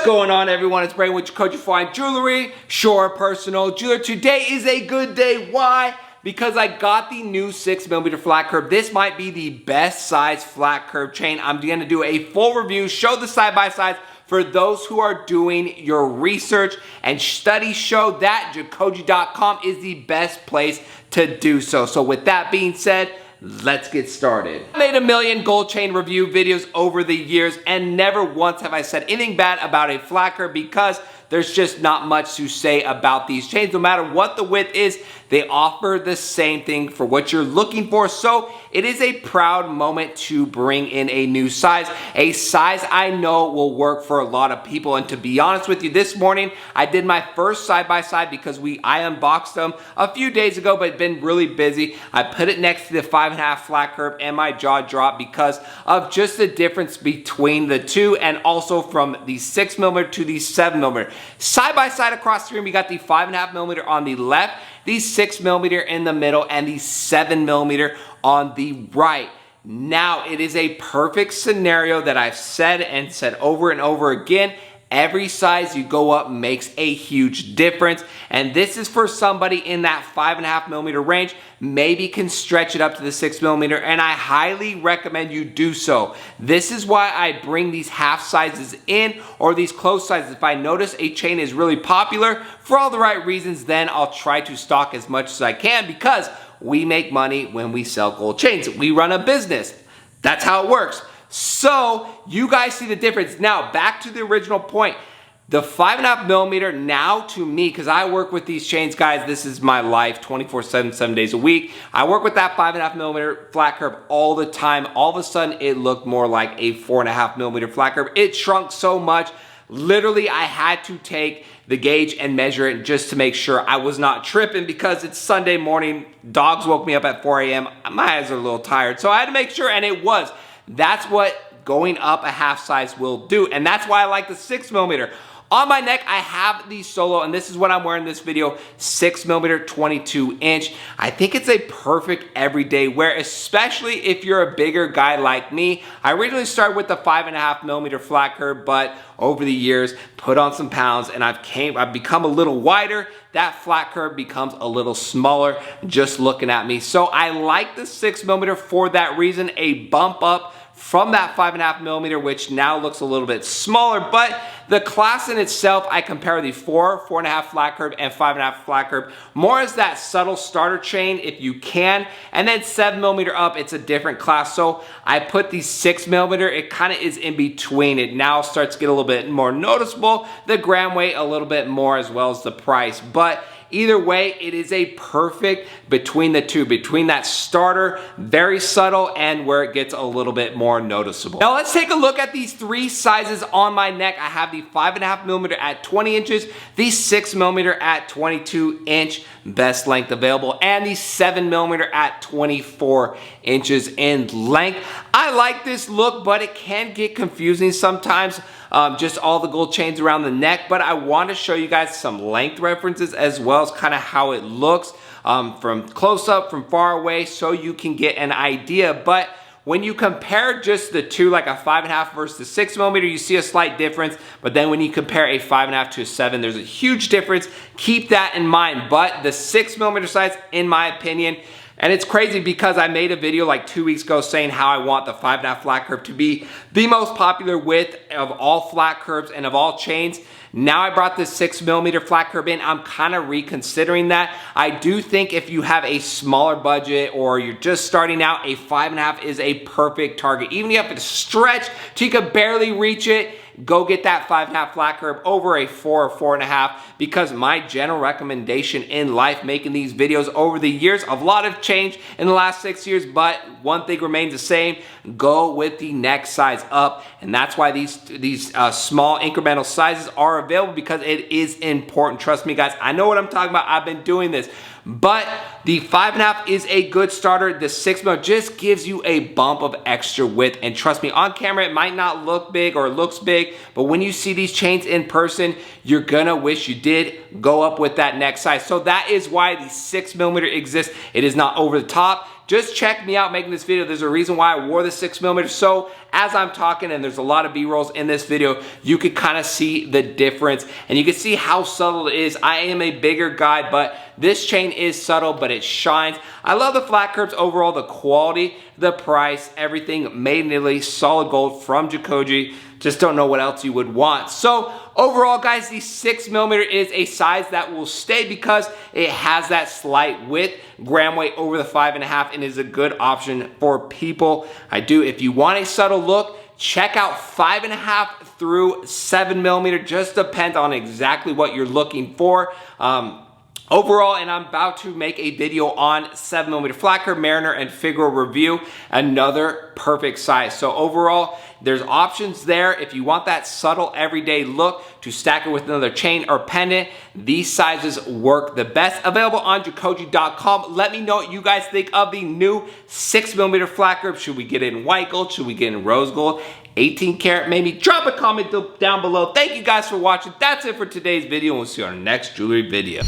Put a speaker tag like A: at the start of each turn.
A: going on, everyone? It's Braden with Koji Fine Jewelry, Shore Personal Jeweler. Today is a good day. Why? Because I got the new 6mm flat curve. This might be the best size flat curve chain. I'm going to do a full review, show the side-by-sides for those who are doing your research, and studies show that Jacoje.com is the best place to do so. So with that being said, let's get started. I made a million gold chain review videos over the years, and never once have I said anything bad about a flat curve because there's just not much to say about these chains. No matter what the width is, they offer the same thing for what you're looking for. So it is a proud moment to bring in a new size, a size I know will work for a lot of people. And to be honest with you, this morning I did my first side-by-side because I unboxed them a few days ago, but been really busy. I put it next to the 5.5 flat curve and my jaw dropped because of just the difference between the two, and also from the 6mm to the 7mm. Side by side across the room, we got the 5.5mm on the left, the 6mm in the middle, and the 7mm on the right. Now, it is a perfect scenario that I've said and said over and over again. Every size you go up makes a huge difference, and this is for somebody in that 5.5mm range, maybe can stretch it up to the 6mm, and I highly recommend you do so. This is why I bring these half sizes in, or these close sizes. If I notice a chain is really popular for all the right reasons, then I'll try to stock as much as I can, because we make money when we sell gold chains. We run a business. That's how it works. So you guys see the difference. Now back to the original point. The 5.5mm now to me, because I work with these chains, guys, this is my life 24/7, 7 days a week. I work with that 5.5mm flat curve all the time. All of a sudden it looked more like a 4.5mm flat curve. It shrunk so much. Literally, I had to take the gauge and measure it just to make sure I was not tripping, because it's Sunday morning. Dogs woke me up at 4 a.m. My eyes are a little tired. So I had to make sure, and it was. That's what going up a half size will do. And that's why I like the 6mm. On my neck, I have the Solo, and this is what I'm wearing in this video, 6mm 22-inch. I think it's a perfect everyday wear, especially if you're a bigger guy like me. I originally started with the 5.5mm flat curve, but over the years, put on some pounds, and I've become a little wider. That flat curve becomes a little smaller just looking at me. So I like the 6mm for that reason, a bump up from that 5.5mm, which now looks a little bit smaller, but the class in itself, I compare the 4.5 flat curve and 5.5 flat curve more as that subtle starter chain if you can, and then 7mm up, it's a different class. So I put the 6mm, it kind of is in between. It now starts to get a little bit more noticeable, the gram weight a little bit more, as well as the price. But either way, it is a perfect between the two, between that starter, very subtle, and where it gets a little bit more noticeable. Now let's take a look at these three sizes on my neck. I have the 5.5mm at 20 inches, the 6mm at 22-inch, best length available, and the 7mm at 24 inches in length. I like this look, but it can get confusing sometimes. Just all the gold chains around the neck, but I want to show you guys some length references as well as kind of how it looks from close up, from far away, so you can get an idea. But when you compare just the two, like a 5.5 versus the 6mm, you see a slight difference. But then when you compare a 5.5 to a 7, there's a huge difference. Keep that in mind. But the 6mm size, in my opinion, and it's crazy because I made a video like 2 weeks ago saying how I want the 5.5 flat curve to be the most popular width of all flat curves and of all chains. Now I brought this 6mm flat curve in. I'm kind of reconsidering that. I do think if you have a smaller budget or you're just starting out, a 5.5 is a perfect target. Even if you have to stretch till you can barely reach it, go get that 5.5 flat curve over a 4 or 4.5, because my general recommendation in life, making these videos over the years, a lot have changed in the last 6 years, but one thing remains the same: go with the next size up. And that's why these small incremental sizes are available, because it is important. Trust me, guys, I know what I'm talking about. I've been doing this. But the 5.5 is a good starter. The 6mm just gives you a bump of extra width. And trust me, on camera, it might not look big or it looks big, but when you see these chains in person, you're gonna wish you did go up with that next size. So that is why the 6mm exists. It is not over the top. just check me out making this video. There's a reason why I wore the 6mm. So as I'm talking, and there's a lot of B-rolls in this video, you could kind of see the difference and you can see how subtle it is. I am a bigger guy, but this chain is subtle, but it shines. I love the flat curves overall, the quality, the price, everything made in Italy, solid gold from Jacoje. Just don't know what else you would want. So overall, guys, the 6mm is a size that will stay because it has that slight width, gram weight over the 5.5, and is a good option for people. If you want a subtle look, check out 5.5 through 7mm. Just depends on exactly what you're looking for. Overall, and I'm about to make a video on 7mm flat curve, Mariner, and Figaro review, another perfect size. So overall, there's options there. If you want that subtle everyday look to stack it with another chain or pendant, these sizes work the best. Available on Jacoje.com. Let me know what you guys think of the new 6mm flat curve. Should we get it in white gold? Should we get it in rose gold? 18 karat maybe? Drop a comment down below. Thank you guys for watching. That's it for today's video, and we'll see you on our next jewelry video.